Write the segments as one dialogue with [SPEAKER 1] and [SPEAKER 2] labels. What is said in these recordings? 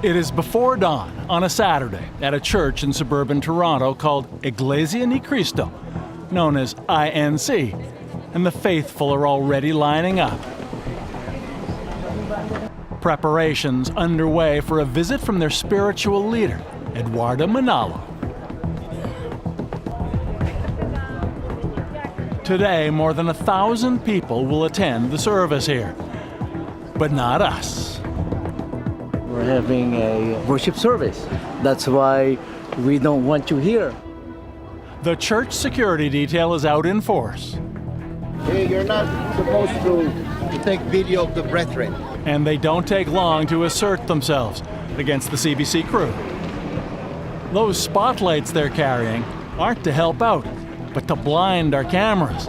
[SPEAKER 1] It is before dawn on a Saturday at a church in suburban Toronto called Iglesia Ni Cristo, known as INC, and the faithful are already lining up. Preparations underway for a visit from their spiritual leader, Eduardo Manalo. Today, more than 1,000 people will attend the service here, but not us.
[SPEAKER 2] We're having a worship service. That's why we don't want you here.
[SPEAKER 1] The church security detail is out in force.
[SPEAKER 3] Hey, you're not supposed to take video of the brethren.
[SPEAKER 1] And they don't take long to assert themselves against the CBC crew. Those spotlights they're carrying aren't to help out, but to blind our cameras.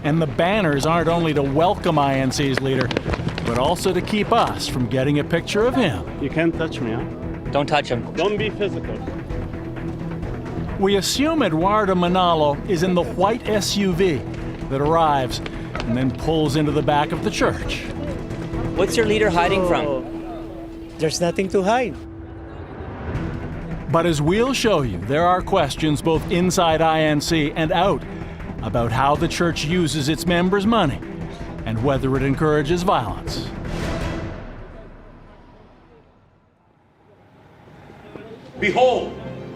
[SPEAKER 1] And the banners aren't only to welcome INC's leader, but also to keep us from getting a picture of him.
[SPEAKER 4] You can't touch me, huh?
[SPEAKER 5] Don't touch him.
[SPEAKER 4] Don't be physical.
[SPEAKER 1] We assume Eduardo Manalo is in the white SUV that arrives and then pulls into the back of the church.
[SPEAKER 5] What's your leader hiding from?
[SPEAKER 2] There's nothing to hide.
[SPEAKER 1] But as we'll show you, there are questions both inside INC and out about how the church uses its members' money and whether it encourages violence.
[SPEAKER 6] Behold,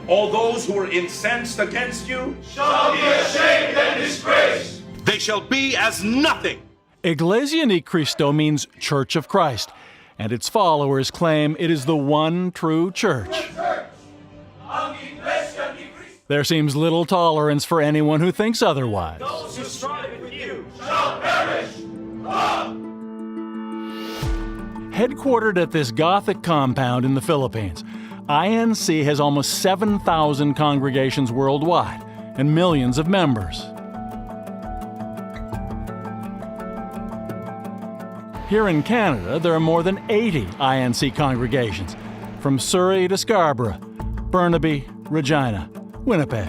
[SPEAKER 6] all those who are incensed against you
[SPEAKER 7] shall be ashamed and disgraced.
[SPEAKER 6] They shall be as nothing.
[SPEAKER 1] Iglesia Ni Cristo means Church of Christ, and its followers claim it is the one true church. There seems little tolerance for anyone who thinks otherwise.
[SPEAKER 7] Those who strive with you shall perish.
[SPEAKER 1] Headquartered at this Gothic compound in the Philippines, INC has almost 7,000 congregations worldwide and millions of members. Here in Canada, there are more than 80 INC congregations, from Surrey to Scarborough, Burnaby, Regina, Winnipeg.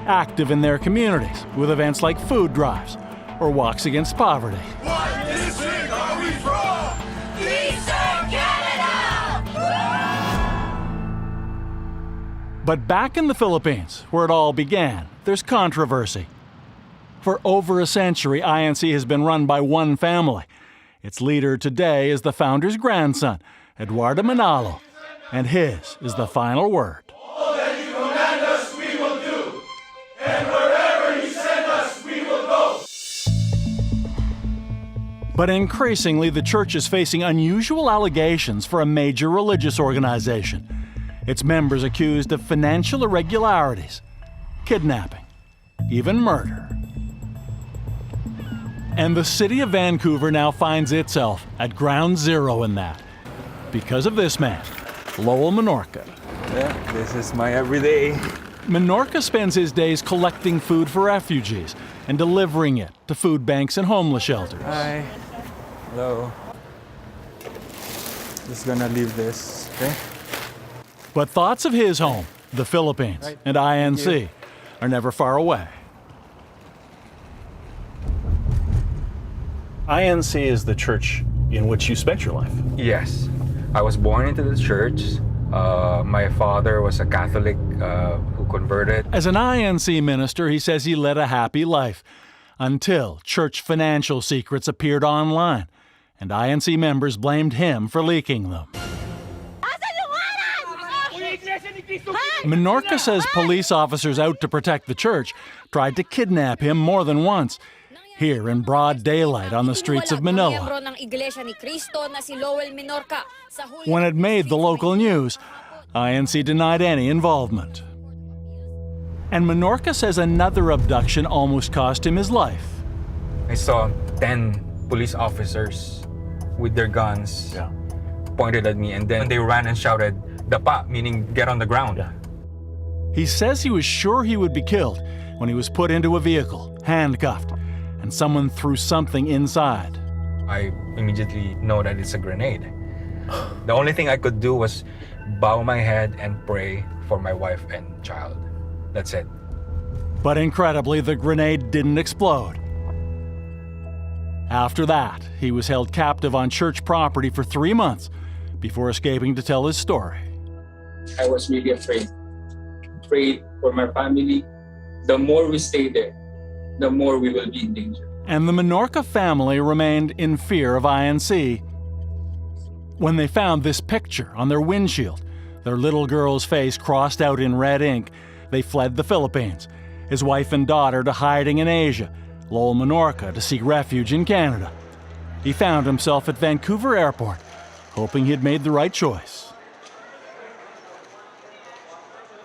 [SPEAKER 1] Active in their communities with events like food drives or walks against poverty.
[SPEAKER 7] What district are we from? Eastern Canada!
[SPEAKER 1] But back in the Philippines, where it all began, there's controversy. For over a century, INC has been run by one family. Its leader today is the founder's grandson, Eduardo Manalo, and his is the final word.
[SPEAKER 7] All that you command us, we will do, and wherever you send us, we will go.
[SPEAKER 1] But increasingly, the church is facing unusual allegations for a major religious organization. Its members accused of financial irregularities, kidnapping, even murder. And the city of Vancouver now finds itself at ground zero in that, because of this man, Lowell Menorca.
[SPEAKER 8] Yeah, this is my everyday.
[SPEAKER 1] Menorca spends his days collecting food for refugees and delivering it to food banks and homeless shelters.
[SPEAKER 8] Hi. Hello. Just gonna leave this, okay?
[SPEAKER 1] But thoughts of his home, the Philippines,
[SPEAKER 8] Right.
[SPEAKER 1] and INC are never far away.
[SPEAKER 9] INC is the church in which you spent your life.
[SPEAKER 8] Yes. I was born into the church. My father was a Catholic who converted.
[SPEAKER 1] As an INC minister, he says he led a happy life until church financial secrets appeared online, and INC members blamed him for leaking them. Menorca says police officers out to protect the church tried to kidnap him more than once, here in broad daylight on the streets of Manila. When it made the local news, INC denied any involvement. And Menorca says another abduction almost cost him his life.
[SPEAKER 8] I saw 10 police officers with their guns pointed at me, and then they ran and shouted, "Dapa," meaning get on the ground.
[SPEAKER 1] He says he was sure he would be killed when he was put into a vehicle, handcuffed, and someone threw something inside.
[SPEAKER 8] I immediately know that it's a grenade. The only thing I could do was bow my head and pray for my wife and child. That's it.
[SPEAKER 1] But incredibly, the grenade didn't explode. After that, he was held captive on church property for 3 months before escaping to tell his story.
[SPEAKER 4] I was really afraid. Afraid for my family. The more we stay there, the more we will be in danger.
[SPEAKER 1] And the Menorca family remained in fear of INC when they found this picture on their windshield. Their little girl's face crossed out in red ink. They fled the Philippines, his wife and daughter to hiding in Asia, Lowell Menorca to seek refuge in Canada. He found himself at Vancouver Airport, hoping he'd made the right choice.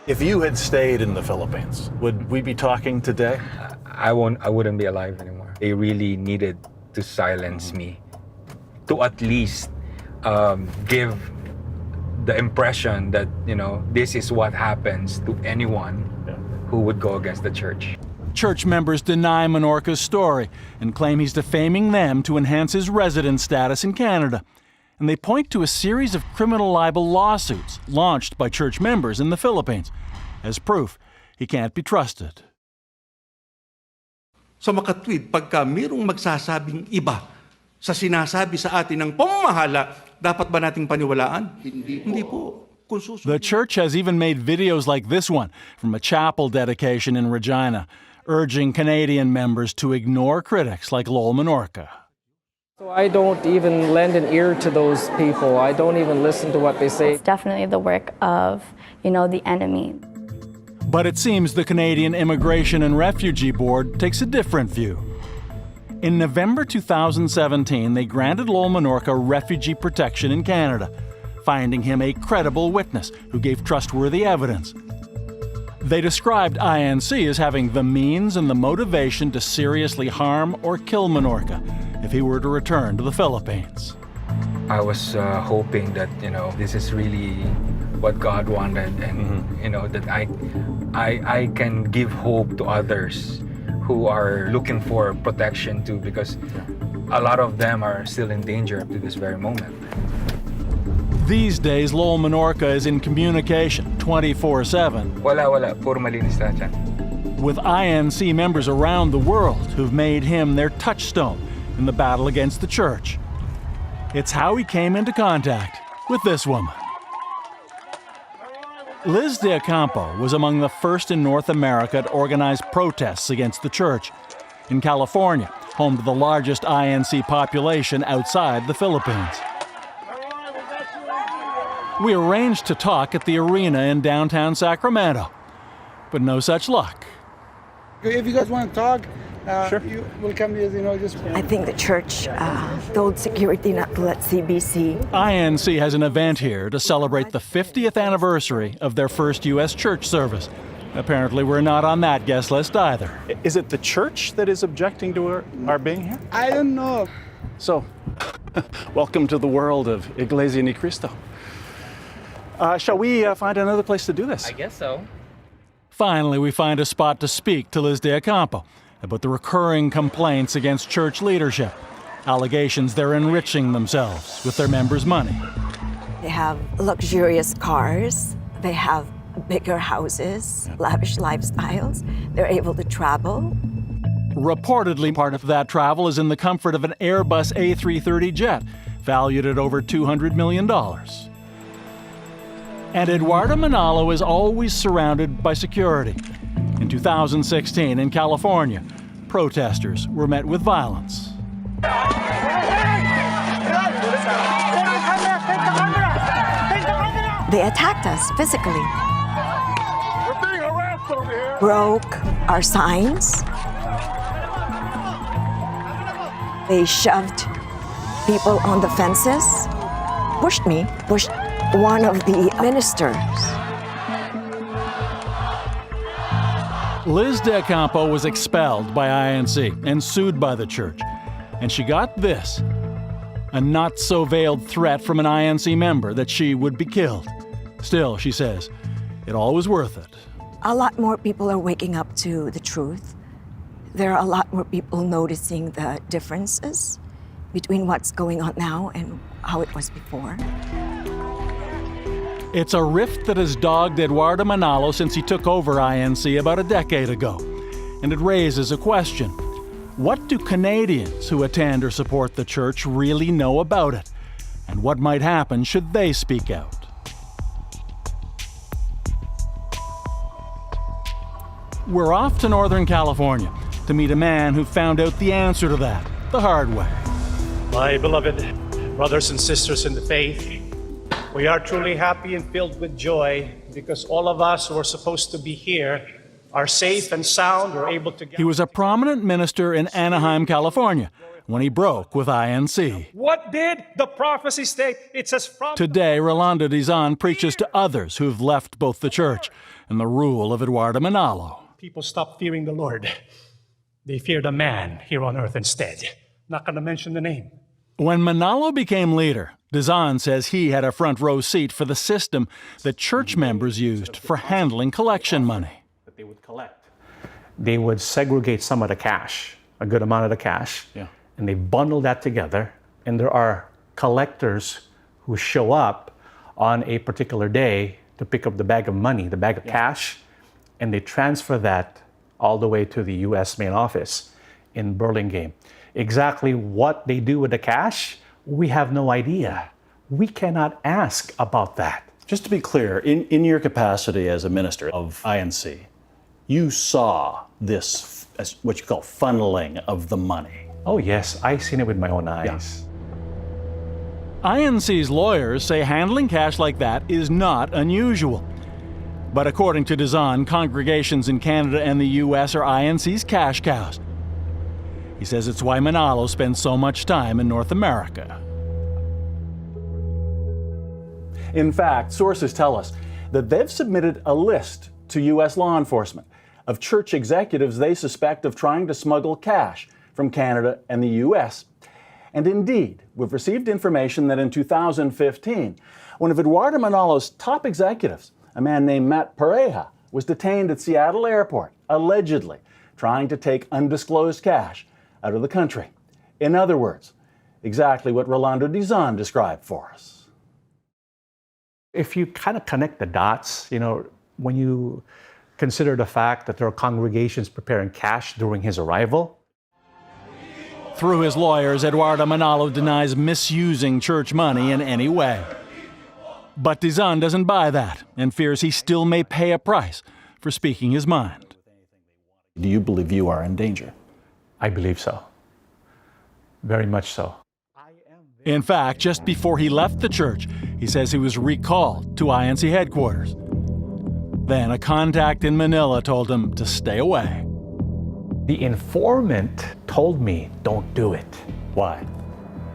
[SPEAKER 9] If you had stayed in the Philippines, would we be talking today?
[SPEAKER 8] I wouldn't be alive anymore. They really needed to silence me, to at least give the impression that, this is what happens to anyone who would go against the church.
[SPEAKER 1] Church members deny Menorca's story and claim he's defaming them to enhance his resident status in Canada. And they point to a series of criminal libel lawsuits launched by church members in the Philippines as proof he can't be trusted.
[SPEAKER 10] Sa makatwid, pagka mayroong magsasabing iba sa sinasabi sa atin ng pamamahala, dapat ba nating paniwalaan? Hindi po.
[SPEAKER 1] The church has even made videos like this one from a chapel dedication in Regina, urging Canadian members to ignore critics like Lowell Menorca.
[SPEAKER 11] So I don't even lend an ear to those people. I don't even listen to what they say.
[SPEAKER 12] It's definitely the work of, the enemy.
[SPEAKER 1] But it seems the Canadian Immigration and Refugee Board takes a different view. In November 2017, they granted Lowell Menorca refugee protection in Canada, finding him a credible witness who gave trustworthy evidence. They described INC as having the means and the motivation to seriously harm or kill Menorca if he were to return to the Philippines.
[SPEAKER 8] I was hoping that, this is really what God wanted, and, that I can give hope to others who are looking for protection too, because a lot of them are still in danger up to this very moment.
[SPEAKER 1] These days, Lowell Menorca is in communication 24/7.
[SPEAKER 8] Wala, puro malinis lahat yan.
[SPEAKER 1] With INC members around the world who've made him their touchstone in the battle against the church. It's how he came into contact with this woman. Liz de Ocampo was among the first in North America to organize protests against the church. In California, home to the largest INC population outside the Philippines. We arranged to talk at the arena in downtown Sacramento, but no such luck.
[SPEAKER 13] If you guys want to talk,
[SPEAKER 9] sure.
[SPEAKER 13] You will come here, just...
[SPEAKER 14] I think the church told security not to let CBC.
[SPEAKER 1] INC has an event here to celebrate the 50th anniversary of their first U.S. church service. Apparently, we're not on that guest list either.
[SPEAKER 9] Is it the church that is objecting to our being here?
[SPEAKER 13] I don't know.
[SPEAKER 9] So, welcome to the world of Iglesia Ni Cristo. Shall we find another place to do this?
[SPEAKER 5] I guess so.
[SPEAKER 1] Finally, we find a spot to speak to Liz de Ocampo about the recurring complaints against church leadership, allegations they're enriching themselves with their members' money.
[SPEAKER 14] They have luxurious cars, they have bigger houses, lavish lifestyles, they're able to travel.
[SPEAKER 1] Reportedly, part of that travel is in the comfort of an Airbus A330 jet, valued at over $200 million. And Eduardo Manalo is always surrounded by security. In 2016, in California, protesters were met with violence.
[SPEAKER 14] They attacked us physically. Broke our signs. They shoved people on the fences, pushed one of the ministers.
[SPEAKER 1] Liz de Ocampo was expelled by INC and sued by the church. And she got this, a not-so-veiled threat from an INC member that she would be killed. Still, she says, it all was worth it.
[SPEAKER 14] A lot more people are waking up to the truth. There are a lot more people noticing the differences between what's going on now and how it was before.
[SPEAKER 1] It's a rift that has dogged Eduardo Manalo since he took over INC about a decade ago. And it raises a question. What do Canadians who attend or support the church really know about it? and what might happen should they speak out. We're off to Northern California to meet a man who found out the answer to that the hard way.
[SPEAKER 15] My beloved brothers and sisters in the faith, we are truly happy and filled with joy because all of us who are supposed to be here are safe and sound. We're able to get.
[SPEAKER 1] He was a prominent minister in Anaheim, California, when he broke with INC.
[SPEAKER 15] What did the prophecy state? It says from.
[SPEAKER 1] Today, Rolando Dizon preaches to others who've left both the church and the rule of Eduardo Manalo.
[SPEAKER 15] People stop fearing the Lord. They feared a man here on earth instead. Not going to mention the name.
[SPEAKER 1] When Manalo became leader, Dizon says he had a front row seat for the system that church members used for handling collection money.
[SPEAKER 16] That they would collect. They would segregate some of the cash, a good amount of the cash, and they bundle that together. And there are collectors who show up on a particular day to pick up the bag of money, the bag of cash, and they transfer that all the way to the U.S. main office in Burlingame. Exactly what they do with the cash, we have no idea. We cannot ask about that.
[SPEAKER 9] Just to be clear, in your capacity as a minister of INC, you saw this, as what you call funneling of the money.
[SPEAKER 16] Oh yes, I've seen it with my own eyes.
[SPEAKER 1] INC's lawyers say handling cash like that is not unusual. But according to Dizon, congregations in Canada and the U.S. are INC's cash cows. He says it's why Manalo spends so much time in North America.
[SPEAKER 9] In fact, sources tell us that they've submitted a list to U.S. law enforcement of church executives they suspect of trying to smuggle cash from Canada and the U.S. And indeed, we've received information that in 2015, one of Eduardo Manalo's top executives, a man named Matt Pareja, was detained at Seattle Airport, allegedly trying to take undisclosed cash out of the country. In other words, exactly what Rolando Dizon described for us.
[SPEAKER 16] If you kind of connect the dots, when you consider the fact that there are congregations preparing cash during his arrival.
[SPEAKER 1] Through his lawyers, Eduardo Manalo denies misusing church money in any way. But Dizon doesn't buy that and fears he still may pay a price for speaking his mind.
[SPEAKER 9] Do you believe you are in danger?
[SPEAKER 16] I believe so. Very much so.
[SPEAKER 1] In fact, just before he left the church, he says he was recalled to INC headquarters. Then a contact in Manila told him to stay away.
[SPEAKER 16] The informant told me, don't do it.
[SPEAKER 9] Why?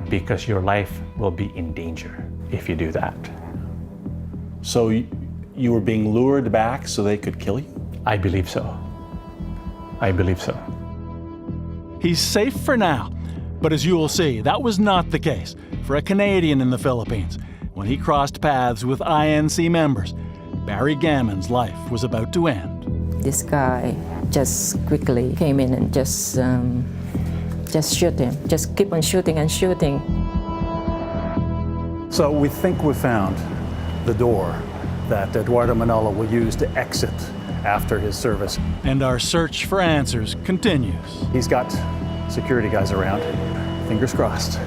[SPEAKER 16] Because your life will be in danger if you do that.
[SPEAKER 9] So you were being lured back so they could kill you?
[SPEAKER 16] I believe so. I believe so.
[SPEAKER 1] He's safe for now, but as you will see, that was not the case for a Canadian in the Philippines. When he crossed paths with INC members, Barry Gammon's life was about to end.
[SPEAKER 17] This guy just quickly came in and just shoot him. Just keep on shooting and shooting.
[SPEAKER 9] So we think we found the door that Eduardo Manalo will use to exit after his service.
[SPEAKER 1] And our search for answers continues.
[SPEAKER 9] He's got security guys around. Fingers crossed.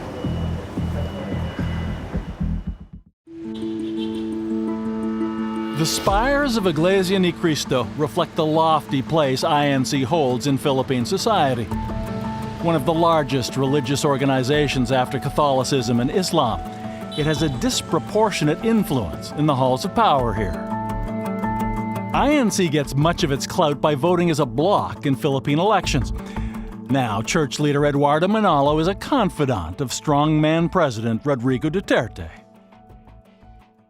[SPEAKER 1] The spires of Iglesia Ni Cristo reflect the lofty place INC holds in Philippine society. One of the largest religious organizations after Catholicism and Islam, it has a disproportionate influence in the halls of power here. INC gets much of its clout by voting as a bloc in Philippine elections. Now, church leader Eduardo Manalo is a confidant of strongman President Rodrigo Duterte.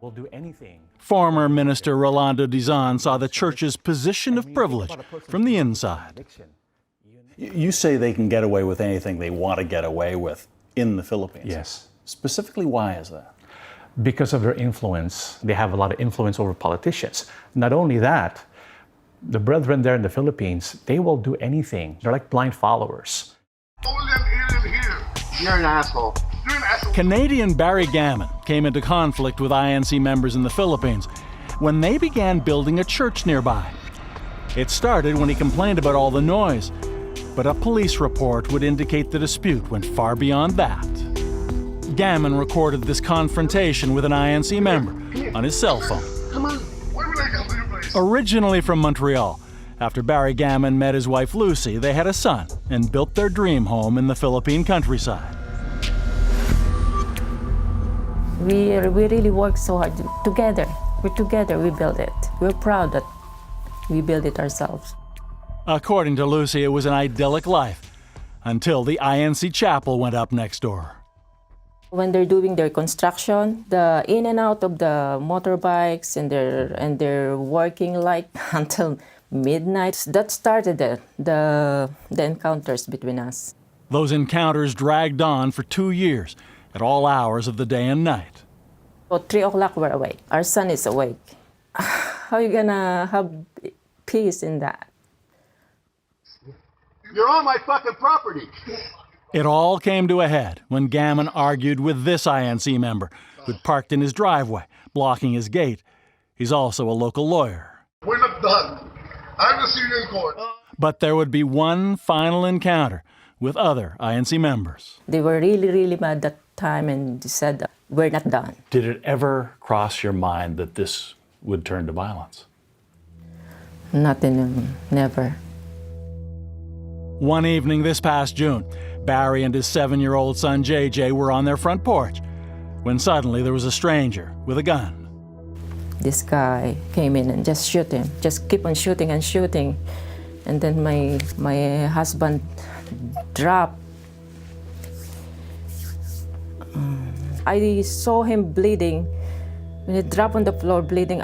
[SPEAKER 16] We'll do anything.
[SPEAKER 1] Former Minister Rolando Dizon saw the church's position of privilege from the inside.
[SPEAKER 9] You say they can get away with anything they want to get away with in the Philippines.
[SPEAKER 16] Yes.
[SPEAKER 9] Specifically, why is that?
[SPEAKER 16] Because of their influence. They have a lot of influence over politicians. Not only that, the brethren there in the Philippines, they will do anything. They're like blind followers.
[SPEAKER 3] You're an asshole.
[SPEAKER 1] Canadian Barry Gammon came into conflict with INC members in the Philippines when they began building a church nearby. It started when he complained about all the noise, but a police report would indicate the dispute went far beyond that. Gammon recorded this confrontation with an INC member on his cell phone.
[SPEAKER 7] Come on, where would I go? Your place.
[SPEAKER 1] Originally from Montreal, after Barry Gammon met his wife Lucy, they had a son and built their dream home in the Philippine countryside.
[SPEAKER 17] We really work so hard together. We're together, we build it. We're proud that we build it ourselves.
[SPEAKER 1] According to Lucy, it was an idyllic life until the INC chapel went up next door.
[SPEAKER 17] When they're doing their construction, the in and out of the motorbikes and they're working like until midnight. That started the encounters between us.
[SPEAKER 1] Those encounters dragged on for 2 years at all hours of the day and night.
[SPEAKER 17] So 3 o'clock we're awake. Our son is awake. How are you gonna have peace in that?
[SPEAKER 3] You're on my fucking property.
[SPEAKER 1] It all came to a head when Gammon argued with this INC member who'd parked in his driveway, blocking his gate. He's also a local lawyer.
[SPEAKER 7] We're not done. I have to see you in court.
[SPEAKER 1] But there would be one final encounter with other INC members.
[SPEAKER 17] They were really, really mad that time and they said, we're not done.
[SPEAKER 9] Did it ever cross your mind that this would turn to violence?
[SPEAKER 17] Never.
[SPEAKER 1] One evening this past June, Barry and his 7-year-old son JJ were on their front porch when suddenly there was a stranger with a gun.
[SPEAKER 17] This guy came in and just shoot him, just keep on shooting and shooting. And then my husband dropped. I saw him bleeding. When he dropped on the floor bleeding,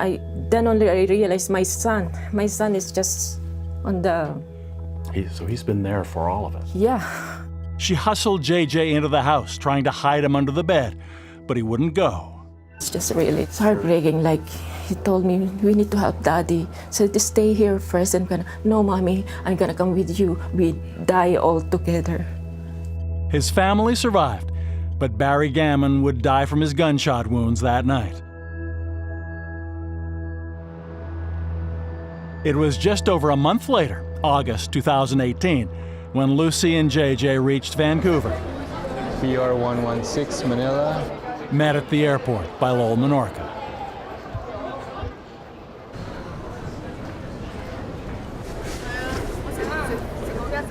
[SPEAKER 17] then only I realized my son is just on the...
[SPEAKER 9] So he's been there for all of us.
[SPEAKER 17] Yeah.
[SPEAKER 1] She hustled JJ into the house, trying to hide him under the bed, but he wouldn't go.
[SPEAKER 17] It's just really heartbreaking. Like, he told me, we need to help Daddy. So just stay here first. And no, Mommy, I'm gonna come with you. We die all together.
[SPEAKER 1] His family survived, but Barry Gammon would die from his gunshot wounds that night. It was just over a month later, August 2018, when Lucy and JJ reached Vancouver.
[SPEAKER 18] PR 116 Manila.
[SPEAKER 1] Met at the airport by Lowell, Menorca.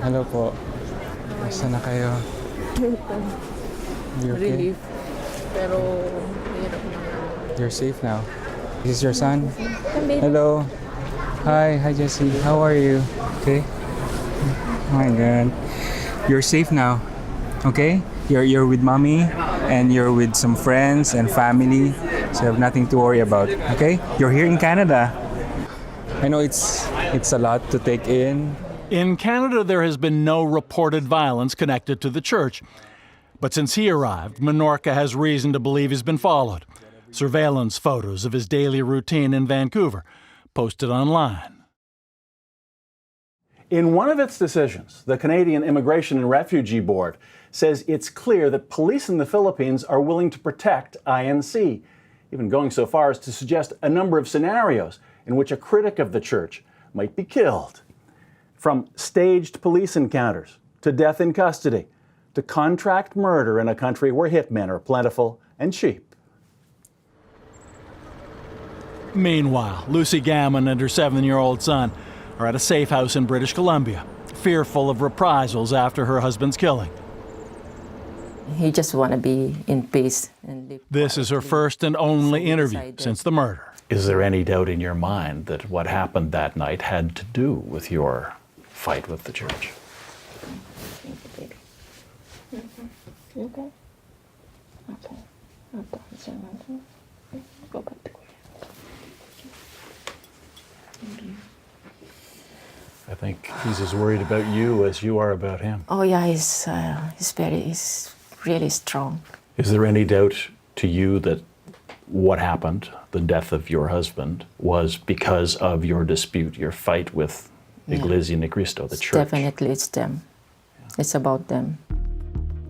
[SPEAKER 18] Hello po. Basta na kayo? You okay?
[SPEAKER 17] Relief. Pero hirap na.
[SPEAKER 18] You're safe now. This is your son? Hello. Hi Jesse. How are you? Okay? Oh my God. You're safe now. Okay? You're with mommy and you're with some friends and family, so you have nothing to worry about. Okay? You're here in Canada. I know it's a lot to take in.
[SPEAKER 1] In Canada, there has been no reported violence connected to the church. But since he arrived, Menorca has reason to believe he's been followed. Surveillance photos of his daily routine in Vancouver posted online.
[SPEAKER 9] In one of its decisions, the Canadian Immigration and Refugee Board says it's clear that police in the Philippines are willing to protect INC, even going so far as to suggest a number of scenarios in which a critic of the church might be killed. From staged police encounters, to death in custody, to contract murder in a country where hitmen are plentiful and cheap.
[SPEAKER 1] Meanwhile, Lucy Gammon and her 7-year-old son are at a safe house in British Columbia, fearful of reprisals after her husband's killing.
[SPEAKER 17] He just want to be in peace and live.
[SPEAKER 1] This is her first and only interview since the murder.
[SPEAKER 9] Is there any doubt in your mind that what happened that night had to do with your fight with the church?
[SPEAKER 17] Okay. Go back to
[SPEAKER 9] I think he's as worried about you as you are about him.
[SPEAKER 17] Oh yeah, he's really strong.
[SPEAKER 9] Is there any doubt to you that what happened, the death of your husband, was because of your dispute, your fight with Iglesia Ni Cristo, the church?
[SPEAKER 17] Definitely it's them. It's about them.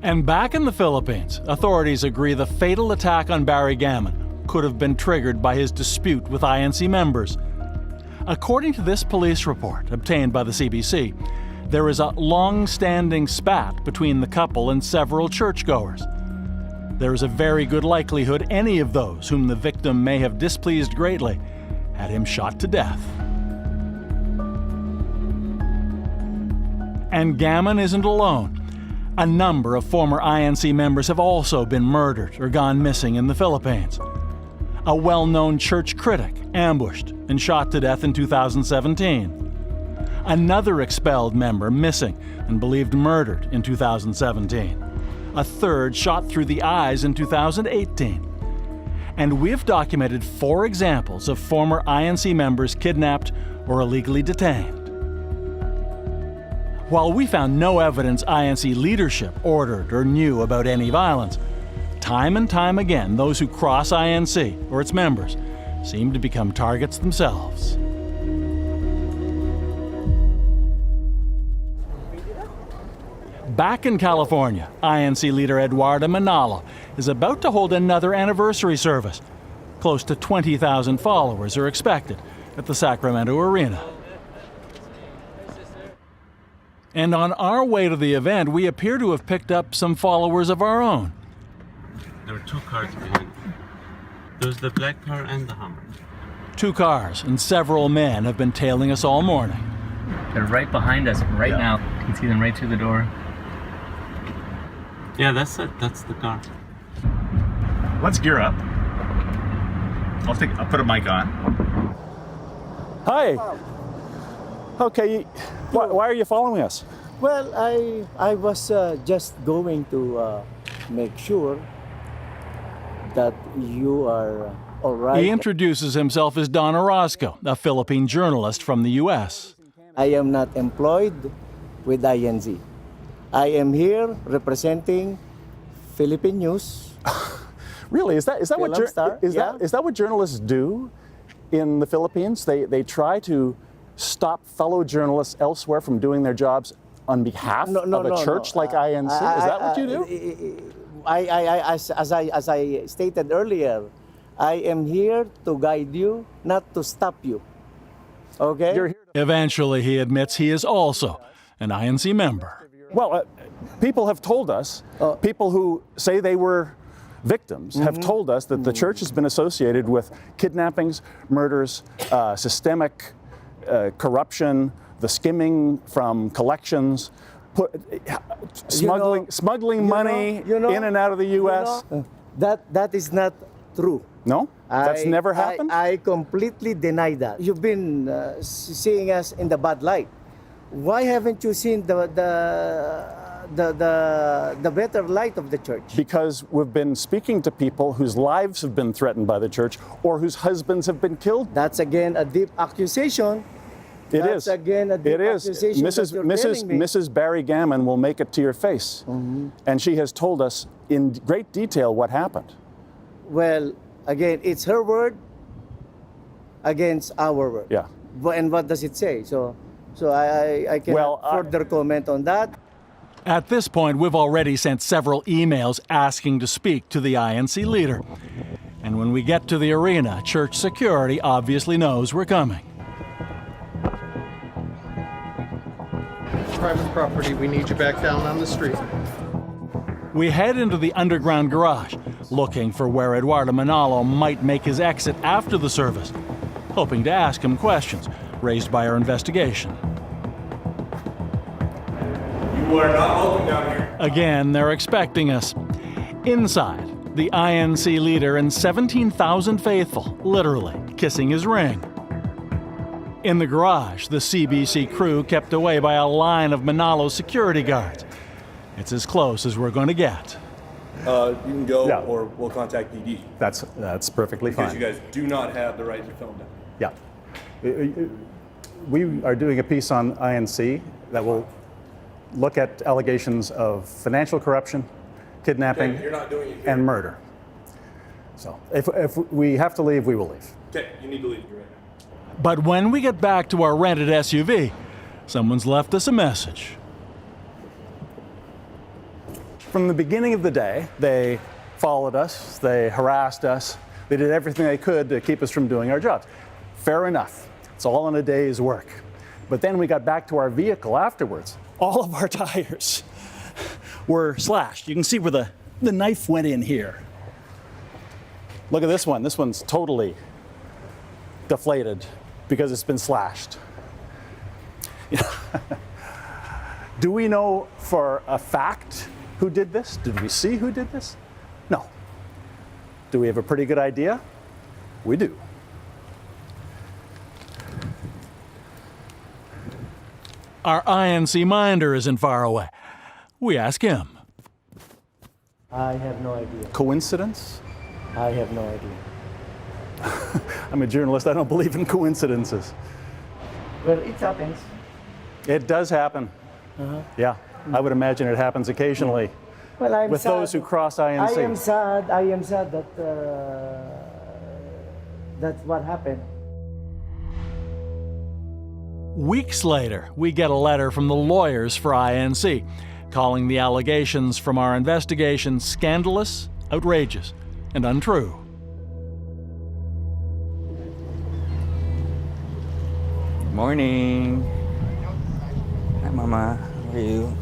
[SPEAKER 1] And back in the Philippines, authorities agree the fatal attack on Barry Gammon could have been triggered by his dispute with INC members. According to this police report obtained by the CBC, there is a long-standing spat between the couple and several churchgoers. there is a very good likelihood any of those whom the victim may have displeased greatly had him shot to death. And Gammon isn't alone. A number of former INC members have also been murdered or gone missing in the Philippines. A well-known church critic ambushed and shot to death in 2017. Another expelled member missing and believed murdered in 2017. A third shot through the eyes in 2018. And we've documented 4 examples of former INC members kidnapped or illegally detained. While we found no evidence INC leadership ordered or knew about any violence, time and time again, those who cross INC or its members seem to become targets themselves. Back in California, INC leader Eduardo Manalo is about to hold another anniversary service. Close to 20,000 followers are expected at the Sacramento Arena. And on our way to the event, we appear to have picked up some followers of our own.
[SPEAKER 19] There were 2 cars behind. There was the black car and the Hummer.
[SPEAKER 1] 2 cars and several men have been tailing us all morning.
[SPEAKER 5] They're right behind us right now. You can see them right through the door.
[SPEAKER 19] Yeah, that's it. That's the car.
[SPEAKER 20] Let's gear up. I'll put a mic on.
[SPEAKER 9] Hi. Okay, why are you following us?
[SPEAKER 2] Well, I was just going to make sure that you are all right.
[SPEAKER 1] He introduces himself as Don Orozco, a Philippine journalist from the U.S.
[SPEAKER 2] I am not employed with INZ. I am here representing Philippine News.
[SPEAKER 9] Really? Is that what journalists do in the Philippines? They try to stop fellow journalists elsewhere from doing their jobs on behalf of a church like INC? Is that what you do?
[SPEAKER 2] As I stated earlier, I am here to guide you, not to stop you. Okay?
[SPEAKER 1] Eventually, he admits he is also an INC member.
[SPEAKER 9] Well, people have told us, people who say they were victims have told us that the church has been associated with kidnappings, murders, systemic corruption, the skimming from collections, smuggling money in and out of the U.S.
[SPEAKER 2] That is not true.
[SPEAKER 9] No? That's never happened?
[SPEAKER 2] I completely deny that. You've been seeing us in the bad light. Why haven't you seen the better light of the church?
[SPEAKER 9] Because we've been speaking to people whose lives have been threatened by the church or whose husbands have been killed.
[SPEAKER 2] That's again a deep accusation.
[SPEAKER 9] It
[SPEAKER 2] That's
[SPEAKER 9] is.
[SPEAKER 2] again a deep
[SPEAKER 9] It is.
[SPEAKER 2] accusation. that you're telling me.
[SPEAKER 9] Mrs. Barry Gammon will make it to your face. And she has told us in great detail what happened.
[SPEAKER 2] Well, again, it's her word against our word.
[SPEAKER 9] Yeah.
[SPEAKER 2] And what does it say? So I cannot further comment on that.
[SPEAKER 1] At this point, we've already sent several emails asking to speak to the INC leader. And when we get to the arena, church security obviously knows we're coming.
[SPEAKER 21] Private property, we need you back down on the street.
[SPEAKER 1] We head into the underground garage, looking for where Eduardo Manalo might make his exit after the service, hoping to ask him questions raised by our investigation.
[SPEAKER 7] You are not welcome down here.
[SPEAKER 1] Again, they're expecting us. Inside, the INC leader and 17,000 faithful, literally, kissing his ring. In the garage, the CBC crew kept away by a line of Manalo's security guards. It's as close as we're going to get.
[SPEAKER 22] You can go, or we'll contact PD.
[SPEAKER 9] That's perfectly
[SPEAKER 22] because
[SPEAKER 9] fine.
[SPEAKER 22] You guys do not have the right to film them.
[SPEAKER 9] Yeah. We are doing a piece on INC that will look at allegations of financial corruption, kidnapping,
[SPEAKER 22] Okay, you're not doing it here.
[SPEAKER 9] and murder. So if we have to leave, we will leave.
[SPEAKER 22] Okay, you need to leave right now.
[SPEAKER 1] But when we get back to our rented SUV, someone's left us a message.
[SPEAKER 9] From the beginning of the day, they followed us, they harassed us, they did everything they could to keep us from doing our jobs. Fair enough. It's all in a day's work. But then we got back to our vehicle afterwards. All of our tires were slashed. You can see where the The knife went in here. Look at this one. This one's totally deflated because it's been slashed. Do we know for a fact who did this? Did we see who did this? No. Do we have a pretty good idea? We do.
[SPEAKER 1] Our INC minder isn't far away. We ask him.
[SPEAKER 2] I have no idea.
[SPEAKER 9] Coincidence?
[SPEAKER 2] I have no idea.
[SPEAKER 9] I'm a journalist. I don't believe in coincidences.
[SPEAKER 2] Well, it happens.
[SPEAKER 9] It does happen. Yeah, I would imagine it happens occasionally.
[SPEAKER 2] Well, I'm
[SPEAKER 9] with
[SPEAKER 2] sad.
[SPEAKER 9] those who cross INC.
[SPEAKER 2] I am sad that that's what happened.
[SPEAKER 1] Weeks later, we get a letter from the lawyers for INC, calling the allegations from our investigation scandalous, outrageous, and untrue.
[SPEAKER 18] Morning. Hi, Mama. How are you?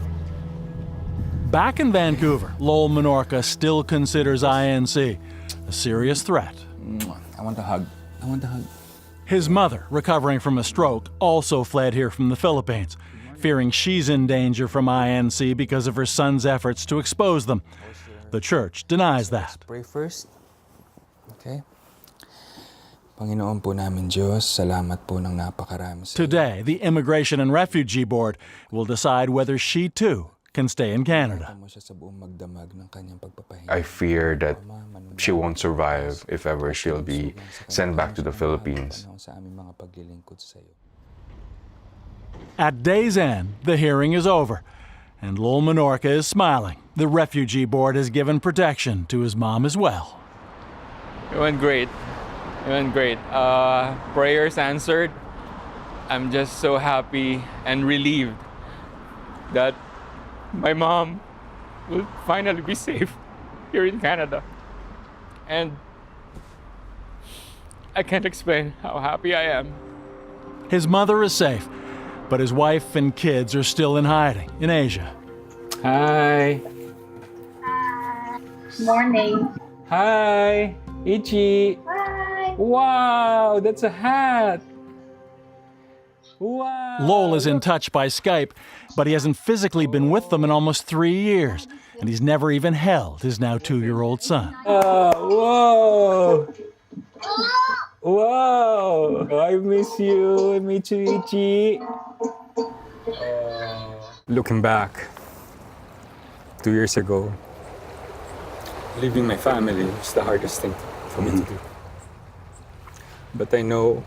[SPEAKER 1] Back in Vancouver, Lowell Menorca still considers INC a serious threat.
[SPEAKER 18] I want a hug. I want a hug.
[SPEAKER 1] His mother, recovering from a stroke, also fled here from the Philippines, fearing she's in danger from INC because of her son's efforts to expose them. The church denies that.
[SPEAKER 18] Pray first. Okay. Panginoon po namin Diyos, salamat po ng napakarami sa
[SPEAKER 1] Today, the Immigration and Refugee Board will decide whether she too can stay in Canada.
[SPEAKER 4] I fear that she won't survive if ever she'll be sent back to the Philippines.
[SPEAKER 1] At day's end, the hearing is over, and Lowell Menorca is smiling. The Refugee Board has given protection to his mom as well.
[SPEAKER 18] It went great. It went great. Prayers answered. I'm just so happy and relieved that my mom will finally be safe here in Canada. And I can't explain how happy I am.
[SPEAKER 1] His mother is safe, but his wife and kids are still in hiding in Asia.
[SPEAKER 18] Hi.
[SPEAKER 6] Morning.
[SPEAKER 18] Hi. Ichi.
[SPEAKER 6] Hi.
[SPEAKER 18] Wow, that's a hat. Wow.
[SPEAKER 1] Lowell is in touch by Skype, but he hasn't physically been with them in almost 3 years, and he's never even held his now 2-year-old son.
[SPEAKER 18] Whoa. Whoa. I miss you. I miss you, Ichi. Looking back, 2 years ago, leaving my family was the hardest thing for me to do. But I know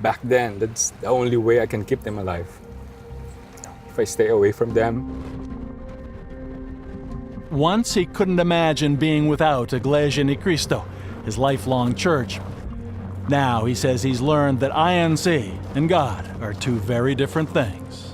[SPEAKER 18] back then that's the only way I can keep them alive. If I stay away from them.
[SPEAKER 1] Once he couldn't imagine being without Iglesia Ni Cristo, his lifelong church. Now he says he's learned that INC and God are two very different things.